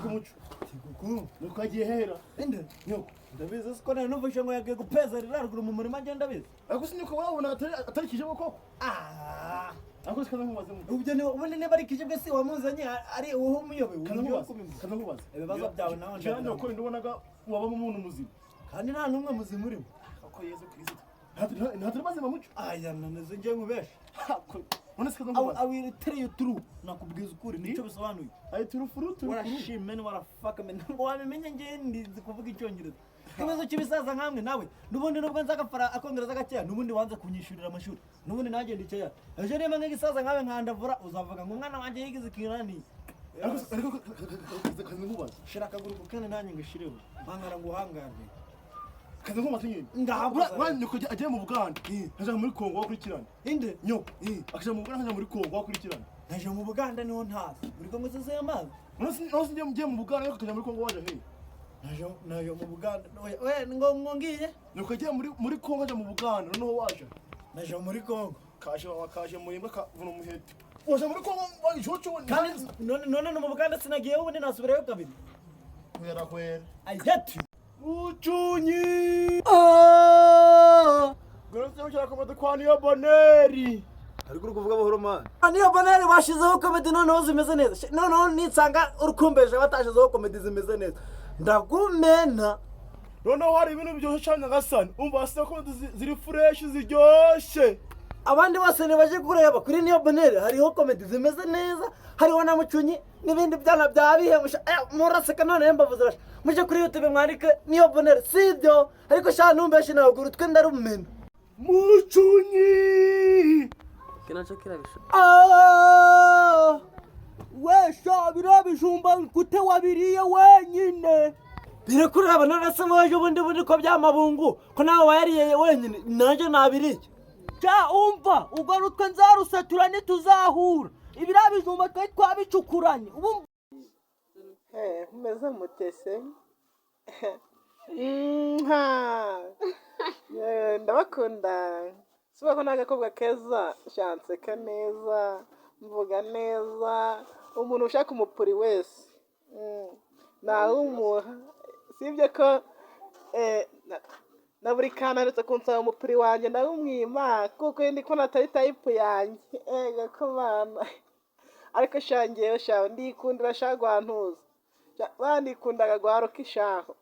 kumuco nuko agiye hera ende nyoko ndabizi siko nari numvise ngo yagiye gupeza riraruguru mu murima agenda bizi ariko siniko wabona atari kijebo koko ariko sikaza nkubaze ubyo ni ubundi niba ari kijebwe si wamuzanye ari uwo muyobe kaza nkubaze ibibazo byawe nawe njye uko ndobonaga wabamo umuntu muzima kandi nta numwe muzima urimo uko Yesu Kristo ntaturi bazima muco aya naneze nje nkubeshe none sikaza nkubaze awiri tell true nakubwiza ukuri nico bisobanuye ayi turufuru warashimene warafaka men ngo wamenye nje ndizi kuvuga icyongereza kibazo kibisaza nkamwe nawe nubundi nubwo nzagafara akongereza gakeya nubundi wanze kunyishurira amashuri nubundi nanjye ndiceya ejo niba nk'igisaza nkawe nkandavura uzavuga ngo umwana wanjye yigize kirani ariko kaza nkubaze shira akaguru kukene nanjye ngishireho bangara ngo uhangarwe kaza nkubaze nyine ngabura wanyuko agiye mu Buganda aje muri Kongo wakurikirana inde nyoko akaje mu Buganda aje muri Kongo wakurikirana naje mu Buganda niho ntazi muri Kongo sese amazi none ngiye mu Buganda ariko akaje muri Kongo waje he naje mu Buganda we ngo ngiye nuko agiye muri Kongo aje mu Buganda noneho waje naje muri Kongo kaje mu imbwa kavuna umuheto waje muri Kongo wajocho kandi none no mu Buganda sinagiye ubundi nasubirayo kabiri kwera I hate you Uchunyi Gorose ushaka komedi kwa Niyo Boneri ariko kuvuga buhoro man Niyo Boneri bashizeho komedi noneho zimeze neza noneho nitsanga urukumbeje batashizeho komedi zimeze neza ndagumena noneho hari ibintu byose cyane ngasana umva hasi komedi ziri fresh ziryoshe abandi bose nibaje kureba kuri Niyo Boneri hariho komedi zimeze neza hariho na Mucunyi n'ibindi byana byabihemusha muraseka none mbavuze rasha muje kuri YouTube mwandike Niyo Boneri sibyo ariko sha numbeshe nawe gurutwe ndarumena Mucunyi kinacho kirabisha wesha birabijumba gute wabiriye wenyine birakuraba narase waje ubundi ko byamabungu ko nawe wayariye wenyine nanje nabiriye ja umva ugarutwe nzarusatura nituzahura ibirabijumba twabicukuranye ubu meze mutese ndabakunda subako n'agakobwa keza shanseka neza mvuga neza umuntu ushaka umupuri wese nawumuha sibyo ko na buri kana aretse kunsaba umupuri wanjye ndawumwima kuko ndi ko natari type yanjye gakomana ariko shangiyeyo shaho ndikundira shagwantuza bandikundaga gwaruka ishaho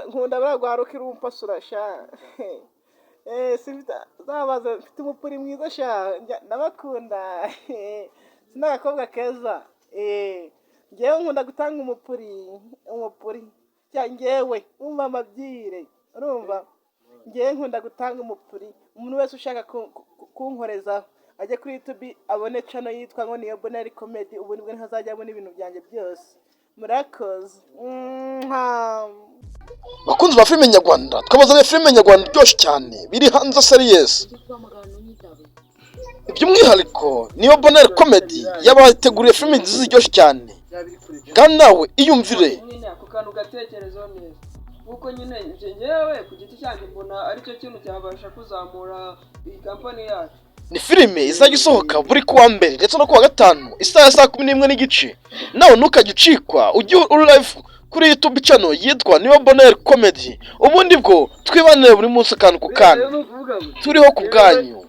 nkunda baragwaruka irumpa surasha sivita zabaza mfite umupuri mwiza shaho ndabakunda sinagakobwa keza ngewe nkunda gutanga umupuri cyangewe umva amabyire urumva ngewe nkunda gutanga umupuri umuntu wese ushaka kunkorezaho ajye kuri YouTube abone channel yitwa ngo Niyo Boneri Comedy ubu nibwo ntazajya abona ibintu byanjye byose murakoze bakunzi ba filime nyarwanda twabazanye filime nyarwanda byose cyane biri hanze series by'umwihariko Niyo Boneri Comedy yabateguriye filime nziza ziryoshye cyane kandi nawe iyumvire ako kantu gatekerezo neza kuko nyine njewe ku giti cyanjye mbona ari cyo kintu cyabasha kuzamura iyi company yacu ni filime izajya isohoka buri kuwa mbere ndetse no kuwa gatanu isaha ya 11:30 nawe ntukagicikwa ujye live kuri YouTube channel yitwa Niyo Boneri Comedy ubundi bwo twibanire buri munsi akantu ku kandi turiho ku bwanyu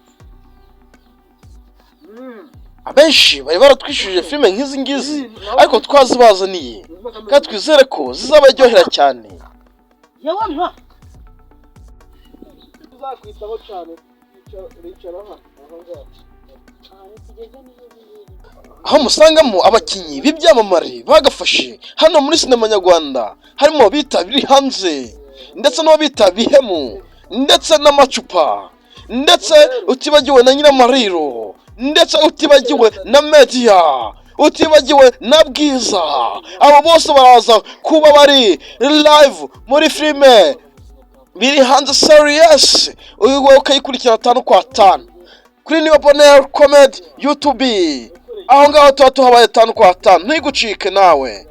abenshi bari baratwishuje filime nk'izi ngizi ariko twazibazaniye kandi twizere ko zizabaryohera cyane yewe mwa tuzakwitaho cyane ricara aho musangamo abakinyi b'ibyamamare bagafashe hano muri sinema nyarwanda harimo abita biri hanze ndetse n'abita bihemu ndetse n'amacupa ndetse utibagiwe na Nyiramariro ndetse utibagiwe na Media utibagiwe na Bwiza abo bose baraza kuba bari live muri filime biri hanze series uyu ukayikurikira 5 kwa 5 kuri Niyo Boneri Comedy YouTube aho ngaho tuba tuhabaye 5 kwa 5 ntigucike nawe.